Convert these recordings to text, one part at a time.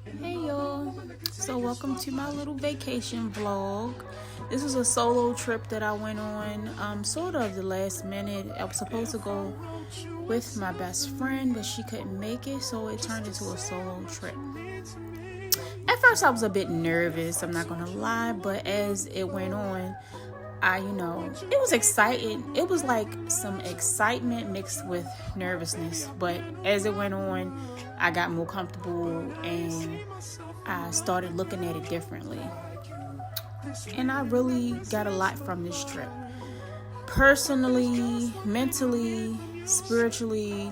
Hey y'all, so welcome to my little vacation vlog. This was a solo trip that I went on, sort of the last minute. I was supposed to go with my best friend, but she couldn't make it, so it turned into a solo trip. At first I was a bit nervous, I'm not gonna lie, but as it went on, it was exciting. It was like some excitement mixed with nervousness. But as it went on, I got more comfortable and I started looking at it differently. And I really got a lot from this trip. Personally, mentally, spiritually,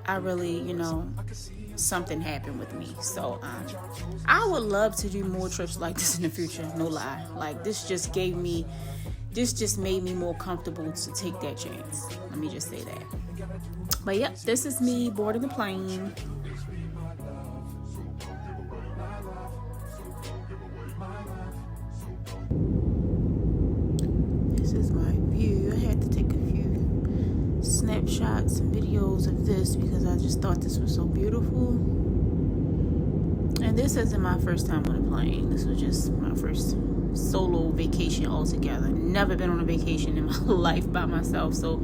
I really, something happened with me. So I would love to do more trips like this in the future, no lie. Like this just made me more comfortable to take that chance. Let me just say that. But yep, this is me boarding the plane. This is my view. I had to take a few snapshots and videos of this because I just thought this was so beautiful. And this isn't my first time on a plane. This was just my first solo vacation altogether. Never been on a vacation in my life by myself. So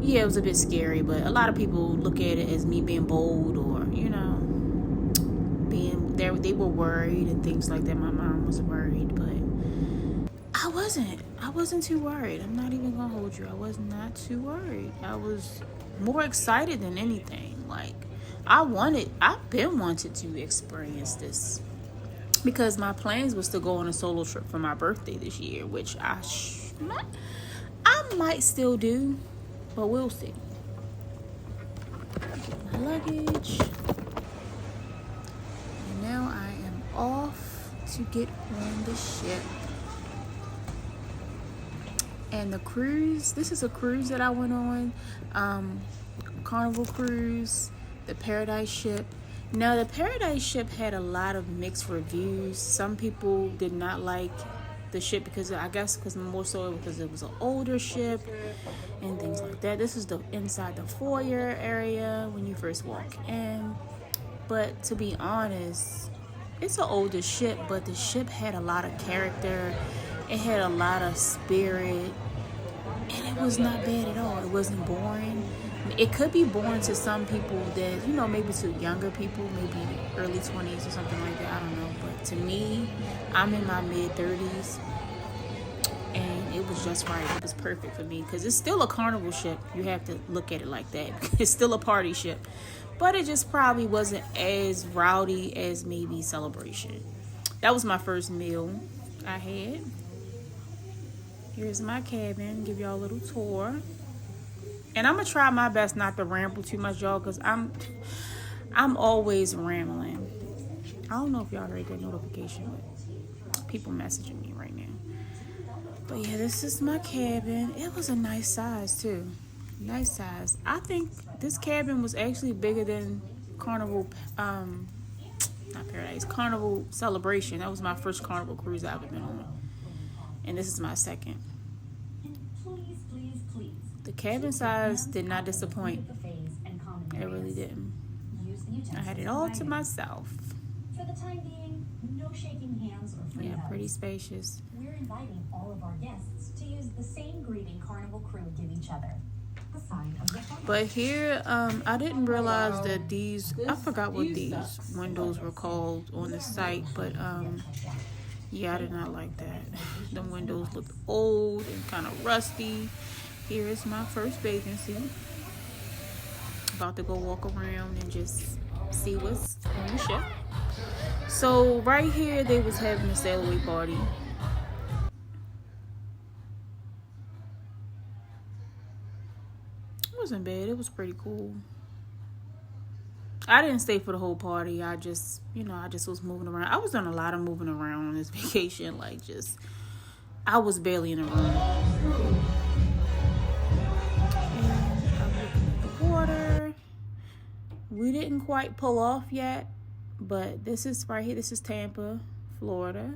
yeah, it was a bit scary, but a lot of people look at it as me being bold or, being there. They were worried and things like that. My mom was worried, but I wasn't too worried. I'm not even gonna hold you. I was not too worried. I was more excited than anything. Like I've been wanted to experience this because my plans was to go on a solo trip for my birthday this year, which I might still do, but we'll see. Get my luggage, and now I am off to get on the ship. And the cruise, this is a cruise that I went on, Carnival Cruise, the Paradise ship. Now, the Paradise ship had a lot of mixed reviews. Some people did not like the ship because more so because it was an older ship and things like that. This is the inside the foyer area when you first walk in. But to be honest, it's an older ship, but the ship had a lot of character. It had a lot of spirit, and it was not bad at all. It wasn't boring. It could be boring to some people that, maybe to younger people, maybe early 20s or something like that. I don't know. But to me, I'm in my mid-30s, and it was just right. It was perfect for me because it's still a carnival ship. You have to look at it like that. It's still a party ship. But it just probably wasn't as rowdy as maybe Celebration. That was my first meal I had. Here's my cabin. Give y'all a little tour. And I'm going to try my best not to ramble too much, y'all, because I'm always rambling. I don't know if y'all heard that notification, but people messaging me right now. But yeah, this is my cabin. It was a nice size, too. Nice size. I think this cabin was actually bigger than Carnival, not Paradise, Carnival Celebration. That was my first Carnival cruise I've ever been on. And this is my second. The cabin size did not disappoint. It really didn't. I had it all to myself. For the time being, no shaking hands or free hugs. Pretty spacious. We're inviting all of our guests to use the same greeting Carnival crew give each other. The sign of the fun. But here, I didn't realize that I forgot what these windows were called on the site, but yeah, I did not like that. The windows looked old and kind of rusty. Here is my first bathing suit. About to go walk around and just see what's on the ship. So right here, they was having a sail away party. It wasn't bad. It was pretty cool. I didn't stay for the whole party. I just was moving around. I was doing a lot of moving around on this vacation. I was barely in the room. Water. We didn't quite pull off yet, but this is right here. This is Tampa, Florida.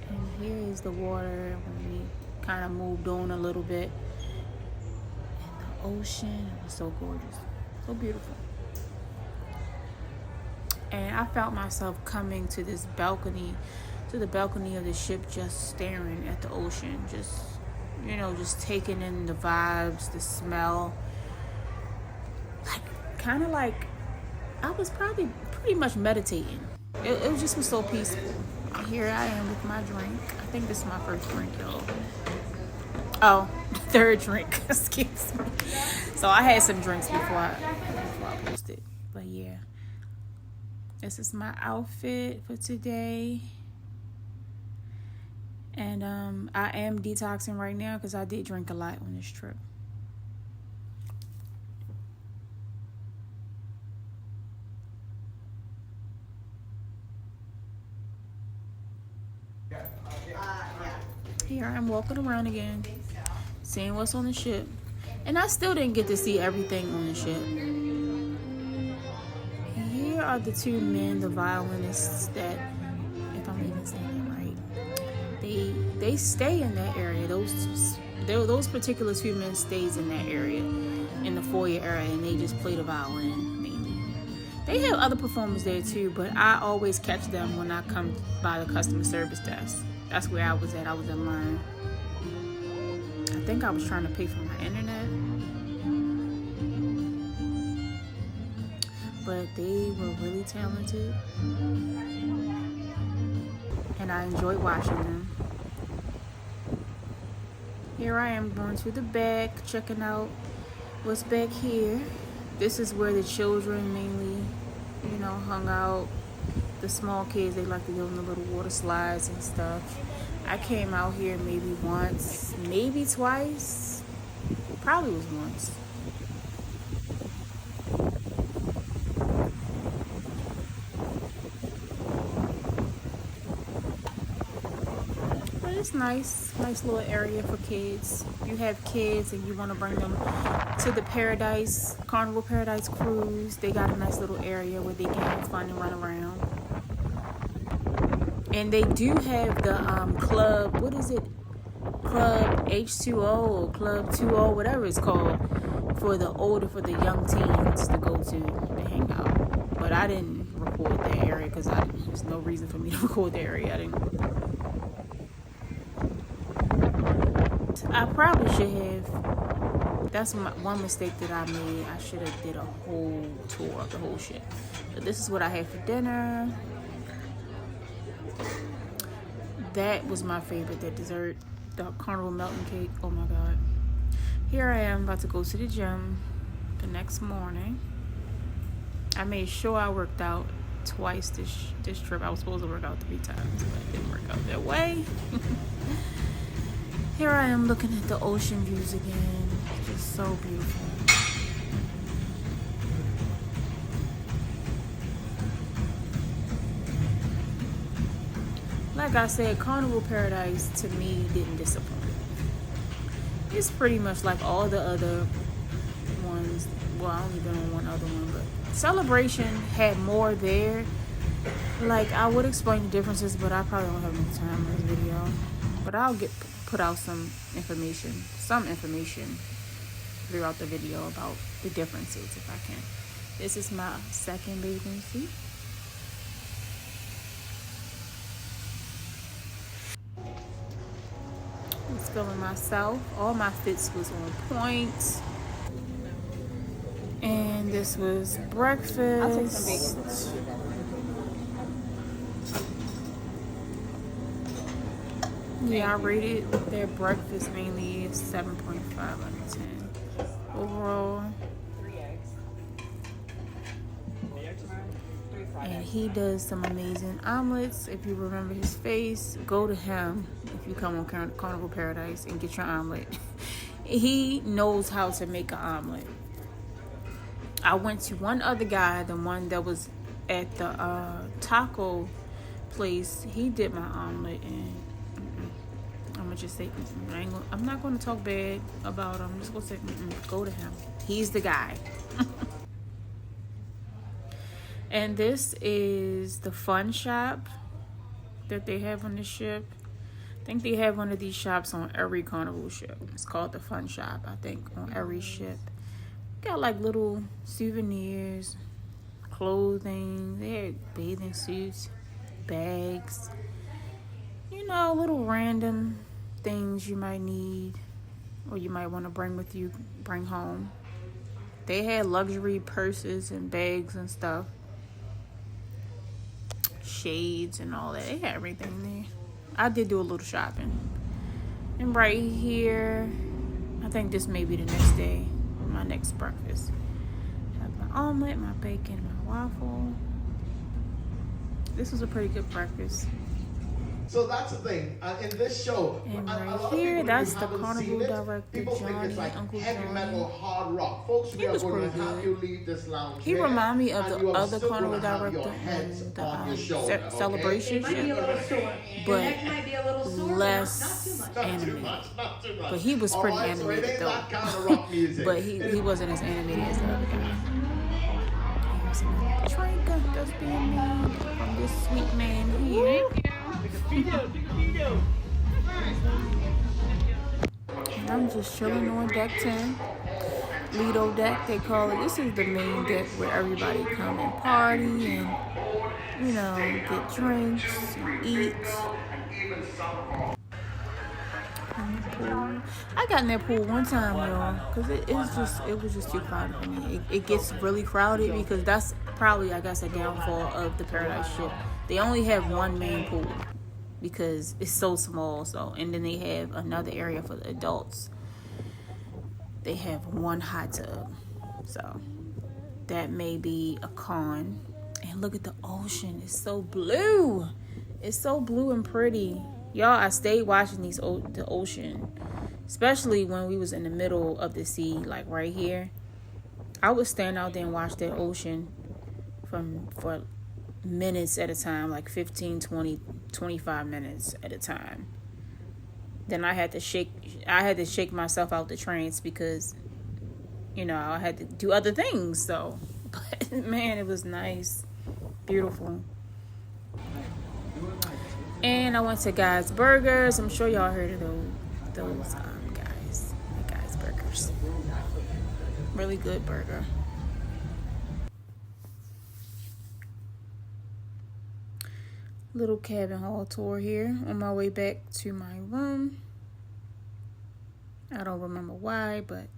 And here is the water when we kind of moved on a little bit. ocean. It was so gorgeous, so beautiful. And I felt myself coming to this balcony, to the balcony of the ship, just staring at the ocean, just, you know, just taking in the vibes, the smell. Like, kind of like I was probably pretty much meditating. It was just was so peaceful. Here I am with my drink. I think this is my first drink, y'all. Oh, third drink. Excuse me. So I had some drinks before I posted. But yeah. This is my outfit for today. And I am detoxing right now because I did drink a lot on this trip. Here I'm walking around again, seeing what's on the ship. And I still didn't get to see everything on the ship. Here are the two men, the violinists, that, if I'm even saying it right, they stay in that area. Those particular two men stays in that area, in the foyer area, and they just play the violin mainly. They have other performers there too, but I always catch them when I come by the customer service desk. That's where I was at. I was in line. I think I was trying to pay for my internet. But they were really talented. And I enjoyed watching them. Here I am going to the back, checking out what's back here. This is where the children mainly, you know, hung out. The small kids, they like to go on the little water slides and stuff. I came out here maybe once, maybe twice. Probably was once. But it's nice little area for kids. If you have kids and you want to bring them to the Carnival Paradise Cruise, they got a nice little area where they can have fun and run around. And they do have the club, what is it? Club H2O or Club 2O, whatever it's called, for the young teens to go to hang out. But I didn't record that area because there's no reason for me to record the area. I probably should have. That's one mistake that I made. I should have did a whole tour of the whole shit. But this is what I had for dinner. That was my favorite, that dessert, the Carnival melting cake. Oh my God. Here I am about to go to the gym the next morning. I made sure I worked out twice this trip. I was supposed to work out 3 times, but it didn't work out that way. Here I am looking at the ocean views again. Just so beautiful. Like I said, Carnival Paradise to me didn't disappoint. It's pretty much like all the other ones. Well, I only been on one other one, but Celebration had more there. Like, I would explain the differences, but I probably don't have enough time in this video. But I'll put out some information throughout the video about the differences if I can. This is my second bathing suit. Was feeling myself. All my fits was on point. And this was breakfast. I'll take some bacon. Yeah, I rated their breakfast mainly 7.5 out of 10. Overall. 3 eggs. And he does some amazing omelets. If you remember his face, go to him if you come on Carnival Paradise and get your omelet. He knows how to make an omelet. I went to one other guy, the one that was at the taco place. He did my omelet, and I'm gonna just say I'm not gonna talk bad about him. I'm just gonna say go to him. He's the guy. And this is the fun shop that they have on the ship. I think they have one of these shops on every Carnival ship. It's called the fun shop, I think, on every ship. got like little souvenirs, clothing. They had bathing suits, bags. You know, little random things you might need or you might want to bring with you, bring home. They had luxury purses and bags and stuff. Shades and all that. They had everything there. I did do a little shopping. And right here, I think this may be the next day, my next breakfast. Have my omelet, my bacon, my waffle. This was a pretty good breakfast. So that's the thing. In this show, And a right lot of here, people, that's if you the haven't Carnival seen it, director, people think Johnny, it's like Uncle heavy Johnny. metal, hard rock. Folks, we He are was going to pretty have good. you leave this lounge. He here, remind me of and the you are other still Carnival gonna have director your heads in the on your shoulder, okay? Celebration It might be a little ship, sore. Your but neck might be a little sore, less but not too much. Not too animated. much, not too much. But he was pretty Alright, so it animated ain't though. that kind of rock music. But he wasn't as animated as the other guy. Here's another drink that's being made from this sweet man here. And I'm just chilling on deck 10. Lido deck, they call it. This is the main deck where everybody come and party and, you know, get drinks and eat. In the pool. I got in that pool one time, y'all, because it was just too crowded for me. It gets really crowded because that's probably, I guess, a downfall of the Paradise ship. They only have one main pool because it's so small. So, and then they have another area for the adults. They have one hot tub, so that may be a con. And look at the ocean; it's so blue. It's so blue and pretty, y'all. I stayed watching the ocean, especially when we was in the middle of the sea, like right here. I would stand out there and watch that ocean for minutes at a time, like 15, 20, 25 minutes at a time. Then I had to shake myself out the trance because, you know, I had to do other things. So, but man, it was nice, beautiful. And I went to Guy's Burgers. I'm sure y'all heard of those Guy's Burgers. Really good burger. Little cabin hall tour here on my way back to my room. I don't remember why, but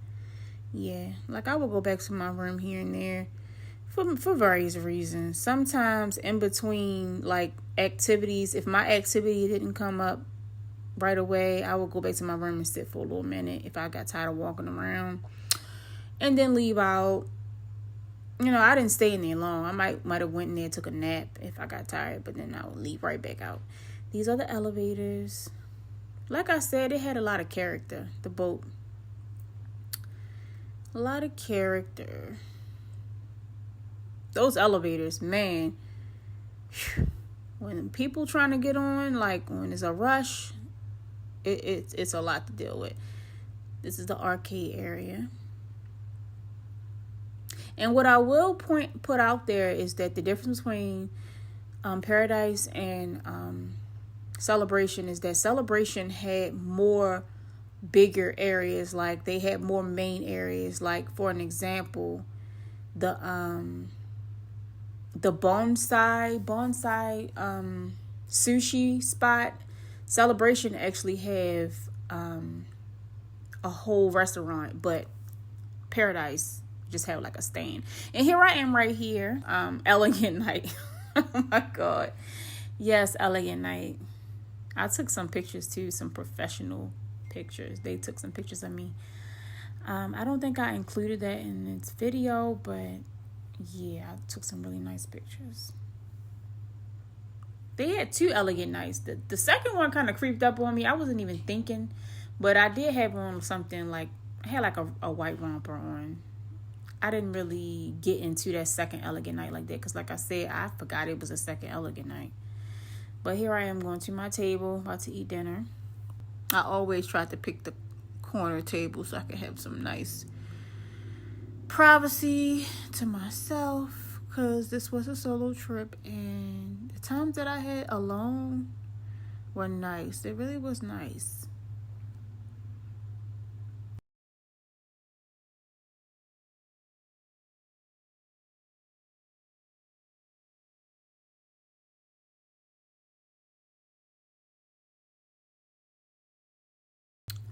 yeah, like I will go back to my room here and there for various reasons. Sometimes in between like activities, if my activity didn't come up right away, I will go back to my room and sit for a little minute if I got tired of walking around, and then leave out. You know, I didn't stay in there long. I might have went in there, took a nap if I got tired, but then I would leave right back out. These are the elevators. Like I said, it had a lot of character, the boat. A lot of character. Those elevators, man. When people trying to get on, like when there's a rush, it's a lot to deal with. This is the arcade area. And what I will put out there is that the difference between Paradise and Celebration is that Celebration had more bigger areas. Like they had more main areas. Like for an example, the bonsai sushi spot. Celebration actually have a whole restaurant, but Paradise just have like a stand. And here I am right here, Elegant Night. Oh my god, yes, Elegant Night. I took some pictures too, some professional pictures. They took some pictures of me. I don't think I included that in this video, but yeah, I took some really nice pictures. They had two Elegant Nights. The second one kind of creeped up on me. I wasn't even thinking, but I did have on something like, I had like a white romper on. I didn't really get into that second Elegant Night like that because, like I said, I forgot it was a second Elegant Night. But here I am going to my table, about to eat dinner. I always try to pick the corner table so I can have some nice privacy to myself because this was a solo trip and the times that I had alone were nice. It really was nice.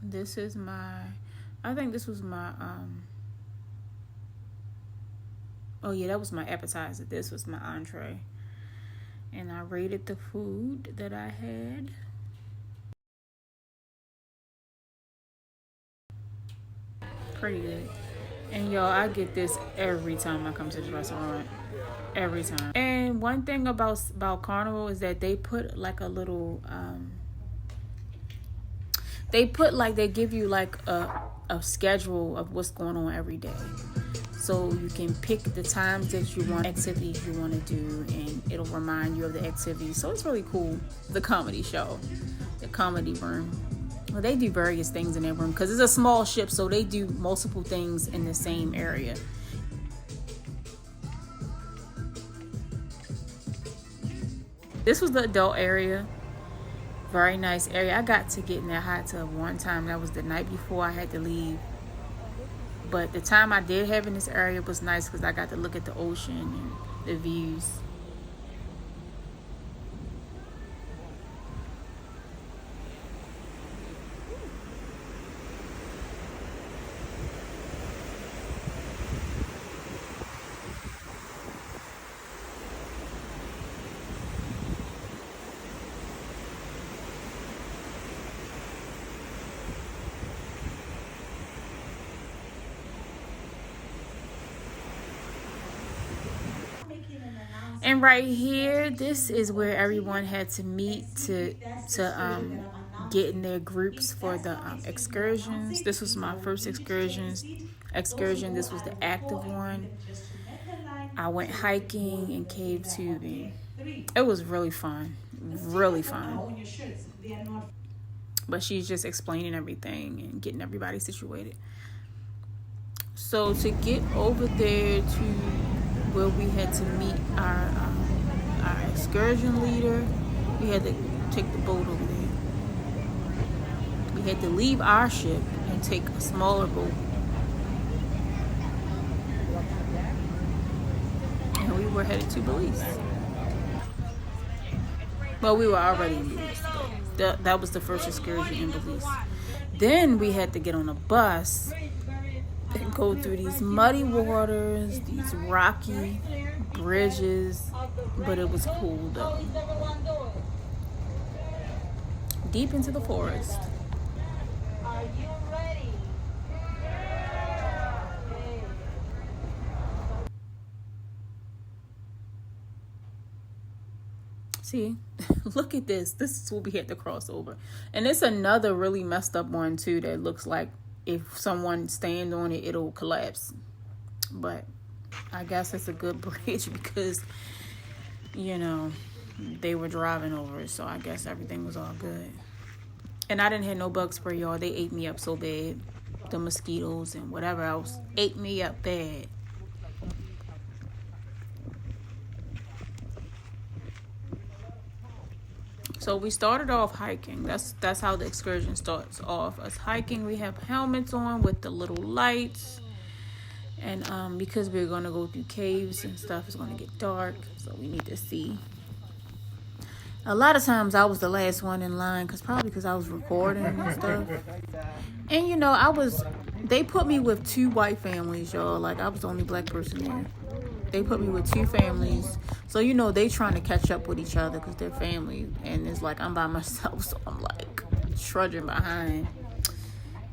This is my, I think this was my, oh yeah, that was my appetizer. This was my entree. And I rated the food that I had. Pretty good. And y'all, I get this every time I come to this restaurant. Every time. And one thing about Carnival is that they put like a little, they give you like a schedule of what's going on every day. So you can pick the times that you want, activities you want to do, and it'll remind you of the activities. So it's really cool. The comedy show, the comedy room. Well, they do various things in that room because it's a small ship, so they do multiple things in the same area. This was the adult area. Very nice area. I got to get in that hot tub one time. That was the night before I had to leave. But the time I did have in this area was nice because I got to look at the ocean and the views. And right here, this is where everyone had to meet to get in their groups for the excursions. This was my first excursion. This was the active one. I went hiking and cave tubing. It was really fun. Really fun. But she's just explaining everything and getting everybody situated. So to get over there to where we had to meet our excursion leader, we had to take the boat over there. We had to leave our ship and take a smaller boat. And we were headed to Belize. Well, we were already in Belize, but that was the first excursion in Belize. Then we had to get on a bus and go through these muddy waters, these rocky bridges, but it was cool though. Deep into the forest. Are you ready? See, look at this. This is what we had to cross over. And it's another really messed up one too that looks like if someone stands on it, it'll collapse. But I guess it's a good bridge because, you know, they were driving over it. So I guess everything was all good. And I didn't have no bug spray, y'all. They ate me up so bad. The mosquitoes and whatever else ate me up bad. So we started off hiking. That's how the excursion starts off. Us hiking, we have helmets on with the little lights. And because we're going to go through caves and stuff, it's going to get dark. So we need to see. A lot of times I was the last one in line because I was recording and stuff. And, you know, they put me with 2 white families, y'all. Like, I was the only black person there. They put me with 2 families. So, you know, they trying to catch up with each other because they're family. And it's like I'm by myself, so I'm like trudging behind.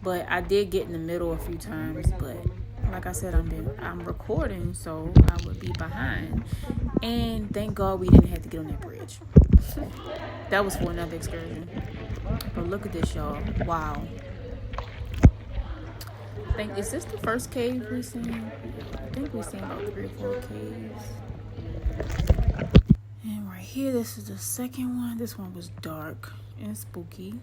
But I did get in the middle a few times. But like I said, I'm recording, so I would be behind. And thank God we didn't have to get on that bridge. That was for another excursion. But look at this, y'all. Wow. Is this the first cave we've seen? I think we've seen about 3 or 4 caves. And right here, this is the second one. This one was dark and spooky.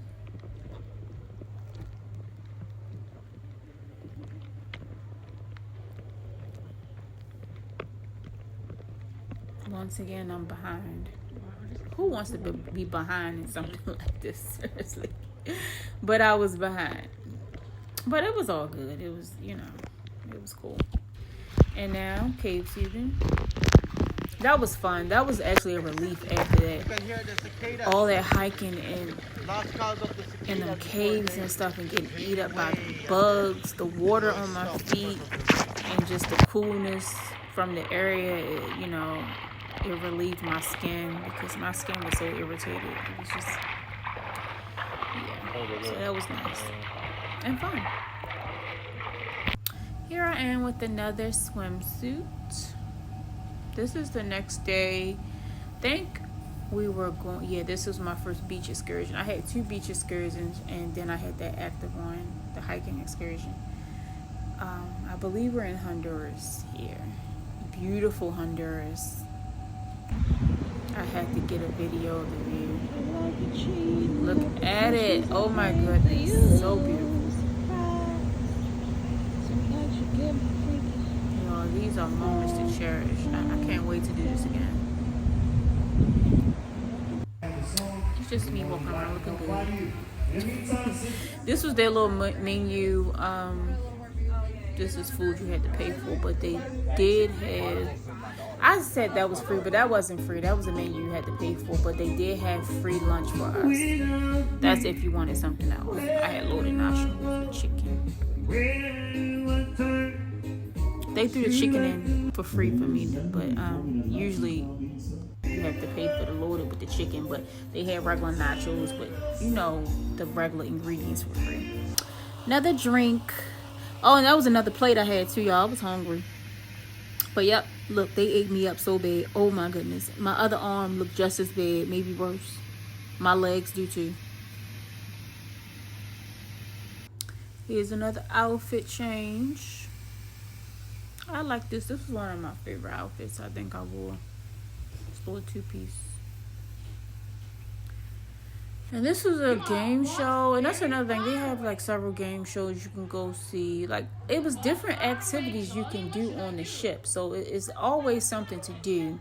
Once again, I'm behind. Who wants to be behind in something like this? Seriously. But I was behind. But it was all good. It was, you know, it was cool. And now, cave season. that was fun. That was actually a relief after that. can hear the cicadas. All that hiking and Last calls of the in them cicadas caves before and stuff and getting they eat up by way bugs, the water on my feet, and just the coolness from the area, it relieved my skin because my skin was so irritated. It was just, yeah. So that was nice and fun. Here I am with another swimsuit. This is the next day. I think we were going, yeah, this was my first beach excursion. I had 2 beach excursions, and then I had that active one, the hiking excursion. I believe we're in Honduras here. Beautiful Honduras. I had to get a video of the view. Look at it. Oh my goodness. So beautiful. These are moments to cherish. I can't wait to do this again. It's just me walking around looking good. This was their little menu. This is food you had to pay for, but they did have, I said that was free, but that wasn't free. That was a menu you had to pay for, but they did have free lunch for us. That's if you wanted something else. I had loaded nachos with chicken. They threw the chicken in for free for me, but usually you have to pay for the loaded with the chicken, but they had regular nachos, but the regular ingredients were free. Another drink. Oh, and that was another plate I had too, y'all. I was hungry. But yep, look, they ate me up so bad. Oh my goodness. My other arm looked just as bad, maybe worse. My legs do too. Here's another outfit change. I like this. This is one of my favorite outfits I think I wore. It's a 2-piece. And this is a game show. And that's another thing. They have like several game shows you can go see. Like, it was different activities you can do on the ship. So it's always something to do.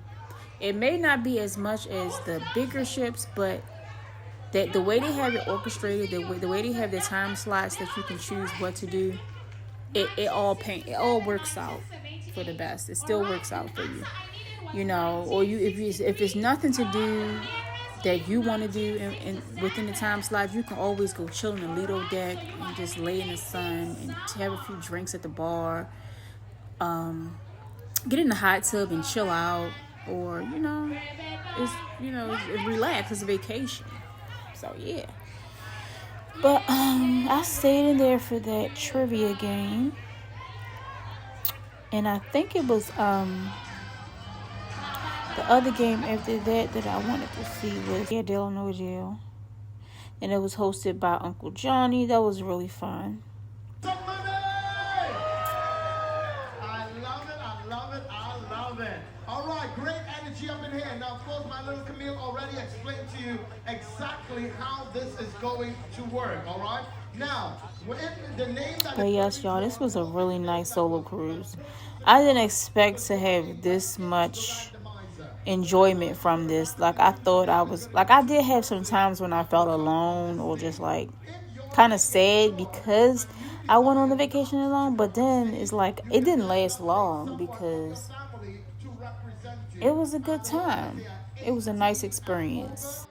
It may not be as much as the bigger ships, but that the way they have it orchestrated, the way they have the time slots that you can choose what to do, it all works out for the best. It still works out for you, or if it's nothing to do that you want to do and within the time slot, you can always go chill in the Lido deck and just lay in the sun and have a few drinks at the bar, get in the hot tub and chill out, or it's relax. It's a vacation. So yeah. But I stayed in there for that trivia game. And I think it was the other game after that I wanted to see was Dale No Jail. And it was hosted by Uncle Johnny. That was really fun. I love it. All right, great energy up in here. Now, of course, my little Camille already explained to you exactly how this is going to work, all right? Now, the name that... But yes, y'all, this was a really nice solo cruise. I didn't expect to have this much enjoyment from this. Like, I thought I did have some times when I felt alone or just like kind of sad because I went on the vacation alone, but then it's like it didn't last long because it was a good time. It was a nice experience.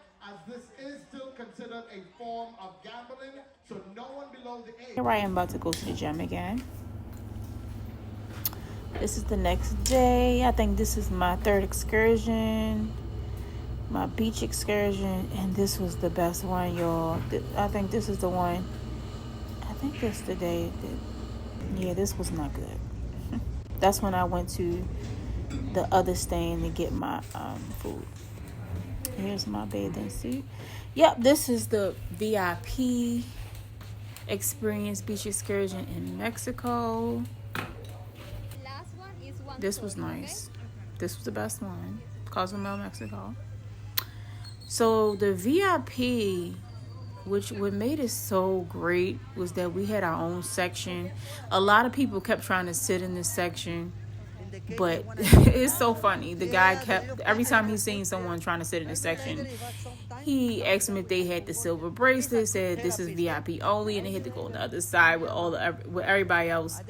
Here I am about to go to the gym again. This is the next day. I think this is my 3rd excursion, my beach excursion, and this was the best one, y'all. I think this is the one. I think that's the day that, yeah, this was not good. That's when I went to the other stand to get my food. Here's my bathing suit. Yep, this is the VIP experience beach excursion in Mexico. This was nice. This was the best one. Cozumel, Mexico. So the VIP, what made it so great was that we had our own section. A lot of people kept trying to sit in this section, but it's so funny. The guy kept, every time he seen someone trying to sit in this section, he asked them if they had the silver bracelet, said this is VIP only, and they had to go on the other side with everybody else.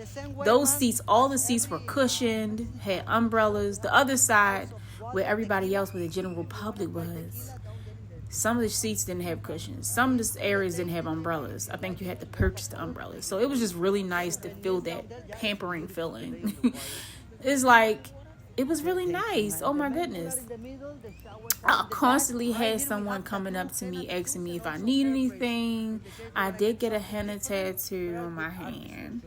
Those seats, all the seats were cushioned, had umbrellas. The other side where everybody else, where the general public was. Some of the seats didn't have cushions. Some of the areas didn't have umbrellas. I think you had to purchase the umbrellas. So it was just really nice to feel that pampering feeling. It's like, it was really nice. Oh my goodness. I constantly had someone coming up to me asking me if I need anything. I did get a henna tattoo on my hand.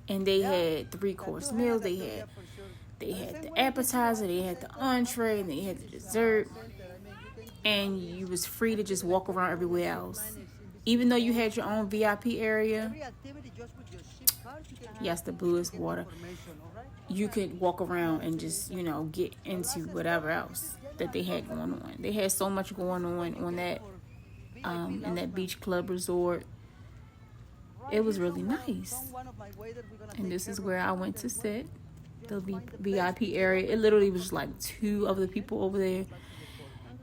And they had 3-course meals. They had the appetizer, they had the entree, and they had the dessert. And you was free to just walk around everywhere else. Even though you had your own VIP area, yes, the bluest water, you could walk around and just, you know, get into whatever else that they had going on. They had so much going on that in that beach club resort. It was really nice. And this is where I went to sit, the VIP area. It literally was like 2 other people over there.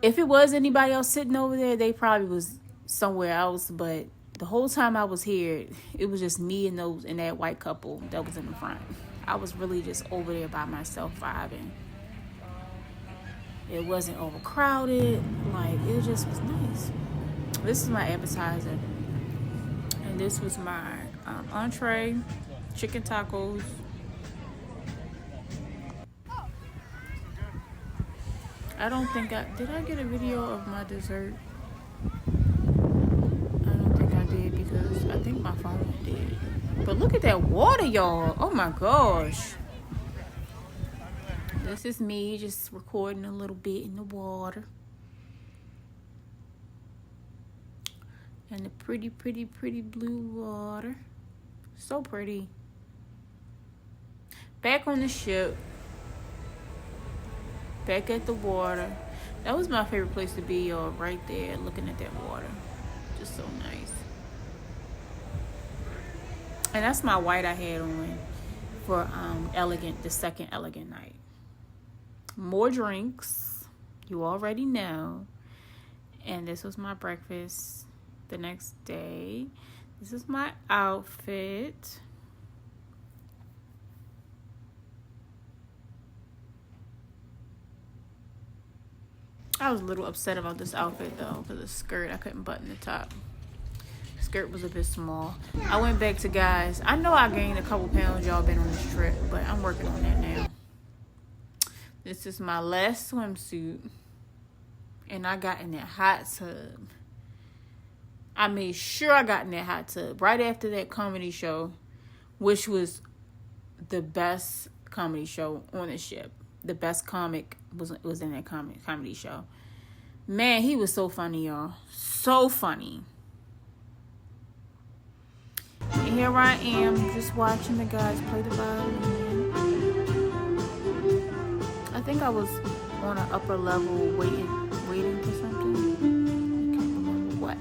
If it was anybody else sitting over there, they probably was somewhere else. But the whole time I was here, it was just me and that white couple that was in the front. I was really just over there by myself vibing. It wasn't overcrowded. Like, it just was nice. This is my appetizer. And this was my entree, chicken tacos. I don't think did I get a video of my dessert? I don't think I did, because I think my phone did. But look at that water, y'all. Oh my gosh. This is me just recording a little bit in the water. And the pretty, pretty, pretty blue water. So pretty. Back on the ship. Back at the water. That was my favorite place to be, y'all. Right there, looking at that water. Just so nice. And that's my white I had on for the second elegant night. More drinks. You already know. And this was my breakfast the next day. This is my outfit. I was a little upset about this outfit though, because the skirt, I couldn't button the top. Skirt was a bit small. I went back to guys. I know I gained a couple pounds, y'all, been on this trip, but I'm working on that now. This is my last swimsuit. And I got in that hot tub. I made sure I got in that hot tub right after that comedy show, which was the best comedy show on the ship. The best comic was in that comedy show. Man, he was so funny, y'all. So funny. And here I am, just watching the guys play the violin. I think I was on an upper level waiting for something. I can't remember what.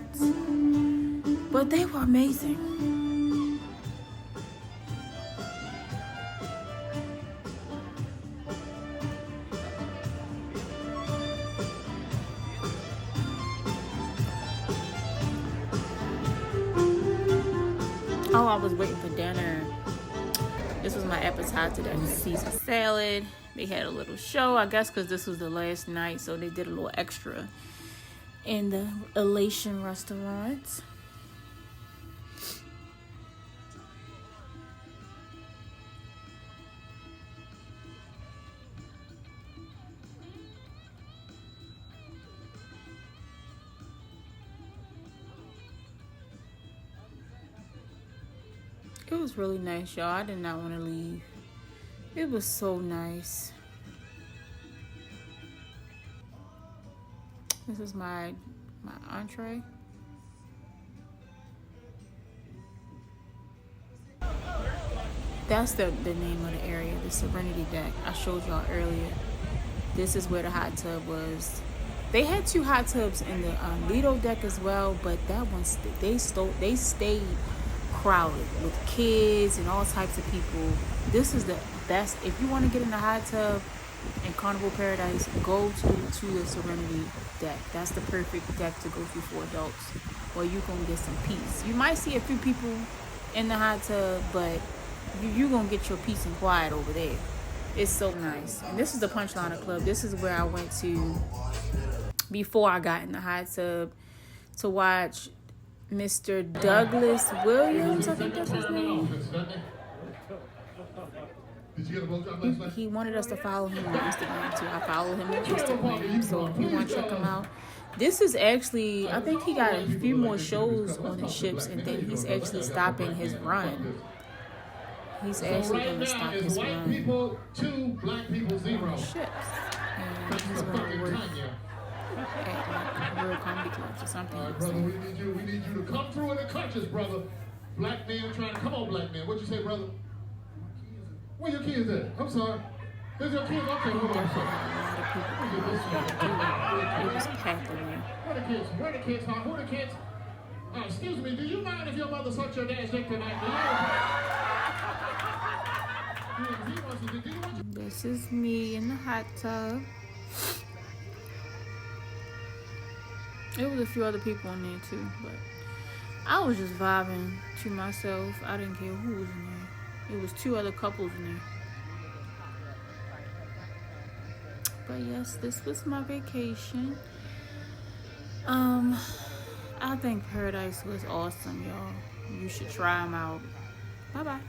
But they were amazing. Oh, I was waiting for dinner. This was my appetizer, that Caesar salad. They had a little show, I guess, because this was the last night, so they did a little extra in the Elation restaurant. It was really nice, y'all. I did not want to leave. It was so nice. This is my entree. That's the name of the area, the Serenity Deck. I showed y'all earlier. This is where the hot tub was. They had 2 hot tubs in the Lido deck as well, but that one they stayed crowded with kids and all types of people. This is the best. If you want to get in the hot tub in Carnival Paradise, go to the Serenity deck. That's the perfect deck to go to for adults, where you gonna get some peace. You might see a few people in the hot tub, but you gonna get your peace and quiet over there. It's so nice. And this is the Punchliner Club. This is where I went to before I got in the hot tub to watch Mr. Douglas Williams. I think that's his name. Did you get a blowjob last night? He wanted us to follow him on Instagram too. I follow him on Instagram. So if you want to check him out. This is actually, I think he got a few more shows on his ships, and then he's actually stopping his run. He's actually going to stop his white run people 2, black people 0. ships. And he's going to work at like Real Comedy Clubs or something. All right, brother, we need you to come through in the clutches, brother. Black man trying to come on, black man. What'd you say, brother? Where your kids at? I'm sorry. There's your kids. Okay, hold on. It was packed in there. Where the kids? Where the kids? Huh? Who the kids? Excuse me, do you mind if your mother sucked your dad's dick tonight? This is me in the hot tub. There was a few other people in there too, but I was just vibing to myself. I didn't care who was in there. It was 2 other couples in there. But yes, this was my vacation. I think Paradise was awesome, y'all. You should try them out. Bye-bye.